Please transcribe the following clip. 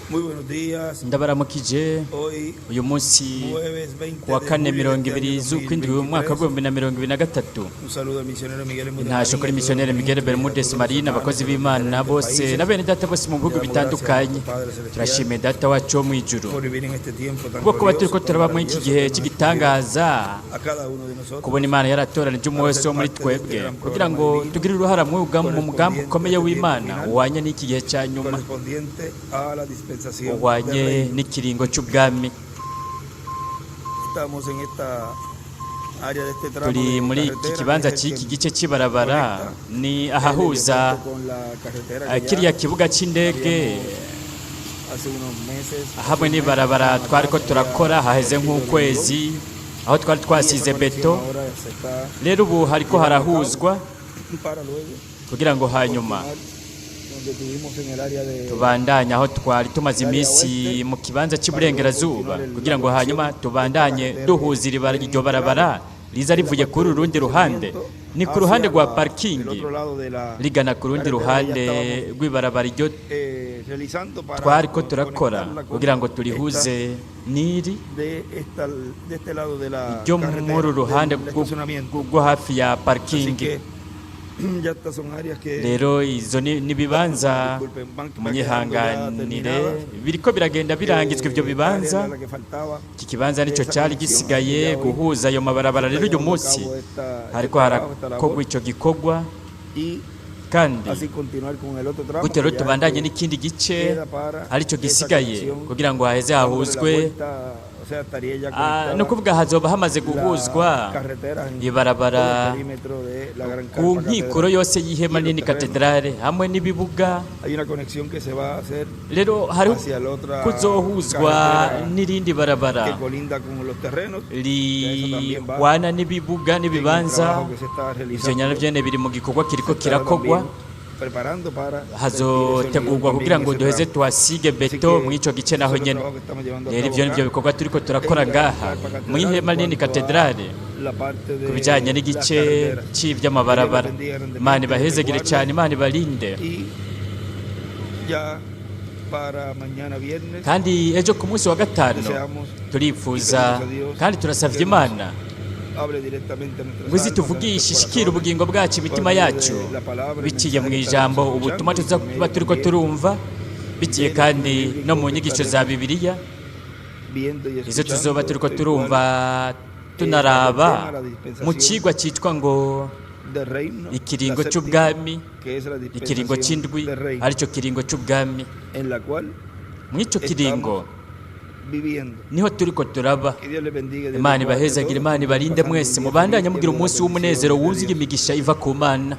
Muy buenos días. Ndabaramukije Hoy, uyu munsi jueves 20 kuwa de kane julio de 20 este año z'ukwindwi umwaka 2023. w'2023. Un saludo al misionero Miguel Ntasho kuri missionnaire Miguel Bermudez Marina, abakozi b'Imana bose na bene data bose mu bihugu bitandukanye. Turashimiye data wacu wo mu ijuru por vivir en este tiempo tan kuko kuba turiko glorioso, turaba tan muri iki maravilloso gihe que nos cy'igitangaza, a cada uno de nosotros. kubona Imana yaratoranije umwe wese wo muri twebwe kugira ngo tugire uruhara mu mugambi ukomeye w'Imana uhwanye n'iki gihe cya nyuma, Correspondiente a la dispensación del uhwanye reino. n'ikiringo cy'ubwami. Estamos en esta área de este tramo Turi de muri iki carretera, kibanza que es el cy'iki que gice cy'ibarabara, ni ahahuza conecta con la carretera que kiriya ya kibuga cy'indege hace unos meses, hamwe n'ibarabara twariko turakora haheze nk'ukwezi, aho twari twasize beto. ahora se está Rero ubu hariko harahuzwa para luego kugira ngo hanyuma donde tuvimos en el área de tubandanye aho twari tumaze iminsi mu kibanza cy'iburengerazuba, kugira ngo hanyuma tubandanye duhuza iryo barabara riza rivuye kuri urundi ruhande, ni ku ruhande rwa el parikingi otro lado de la rigana ku rundi ruhande rw'ibarabara iryo realizando para twariko turakora conectarla con kugira ngo turihuze n'iri de este lado de la ryo muri ruhande del estacionamiento. rwo hafi ya Así parikingi. que ya estas son áreas que Rero izo n'ibibanza disculpen, van munyihanganire terminadas. biriko biragenda birangizwa ibyo bibanza. La que faltaba, Iki kibanza nicyo cyari gisigaye guhuza ayo mabarabara. Rero uyu munsi hariko harakorwa icyo gikorwa, y kandi así continuar con el otro tramo gutyo rero que ya tubandanye n'ikindi gice queda para aricyo esa gisigaye conexión. kugira ngo haheze Dándole la hahuzwe. vuelta, o sea, estaría ya conectada Ni ukuvuga hazoba hamaze la guhuzwa carretera en ibarabara todo el perímetro de la Gran ku Carpa nkikuro Catedral. yose y'ihema nini katedrale hamwe n'ibibuga. Hay una conexión que se va a hacer Rero hariho hacia la otra kuzohuzwa carretera n'irindi que barabara colinda con los terrenos. rihwana n'ibibuga n'ibibanza. Ivyo nyene biri mu gikorwa kiriko kirakogwa, hazotegurwa kugira ngo duheze tuhasige beto mu ico gice naho nyene. Rero ivyo nivyo bikorwa turiko turakora ngaha mu ihema nini katedrale ku bijanye n'igice c'ivy'amabarabara. Imana ibahezegere cyane, Imana ibarinde. Kandi ejo ku munsi wa gatanu turifuza kandi turasavye Imana tuvugishe ishikira ubugingo bwacu, imitima yacu, biciye mu ijambo, ubutumwa tuba turiko turumva, biciye kandi no mu nyigisho za Bibiliya izo tuzoba turiko turumva tunaraba mu cigwa citwa ngo ikiringo cy'ubwami, ikiringo cy'indwi aricyo kiringo cy'ubwami. Mw'ico kiringo niho turiko turaba. Imana ibahezagire, Imana ibarinde mwese, mubandanye mugira umunsi w'umunezero wuzuye imigisha iva ku Mana.